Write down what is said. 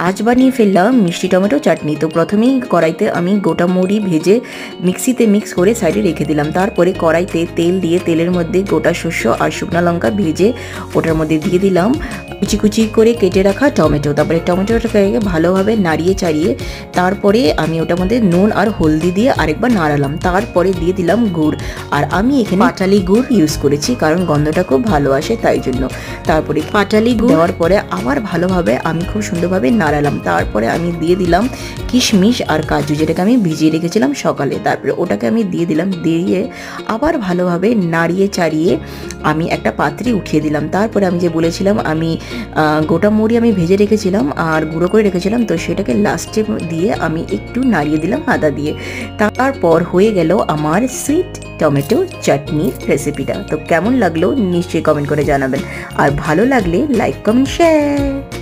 আজ বানিয়ে ফেললাম মিষ্টি টমেটো চাটনি। তো প্রথমেই কড়াইতে আমি গোটা মৌরি ভেজে মিক্সিতে মিক্স করে সাইডে রেখে দিলাম। তারপরে কড়াইতে তেল দিয়ে তেলের মধ্যে গোটা শস্য আর শুকনো লঙ্কা ভেজে ওটার মধ্যে দিয়ে দিলাম কুচি কুচি করে কেটে রাখা টমেটো। তারপরে টমেটোটাকে ভালোভাবে নাড়িয়ে চাড়িয়ে তারপরে আমি ওটার মধ্যে নুন আর হলদি দিয়ে আরেকবার নাড়ালাম। তারপরে দিয়ে দিলাম গুড়, আর আমি এখানে পাটালি গুড় ইউজ করেছি কারণ গন্ধটা খুব ভালো আসে তাই জন্য। তারপরে পাটালি গুড় দেওয়ার পরে আবার ভালোভাবে আমি খুব সুন্দরভাবে নাড়ালাম। তারপরে আমি দিয়ে দিলাম কিশমিশ আর কাজু, যেটাকে আমি ভিজিয়ে রেখেছিলাম সকালে। তারপরে ওটাকে আমি দিয়ে দিলাম, দিয়ে আবার ভালোভাবে নাড়িয়ে চাড়িয়ে আমি একটা পাত্রে উঠিয়ে দিলাম। তারপরে আমি যে বলেছিলাম আমি গোটা মৌরি আমি ভেজে রেখেছিলাম আর গুঁড়ো করে রেখেছিলাম, তো সেটাকে লাস্টে দিয়ে আমি একটু নাড়িয়ে দিলাম আদা দিয়ে। তারপর হয়ে গেল আমার সুইট টমেটো চাটনির রেসিপিটা। তো কেমন লাগলো নিশ্চয়ই কমেন্ট করে জানাবেন, আর ভালো লাগলে লাইক কমেন্ট শেয়ার।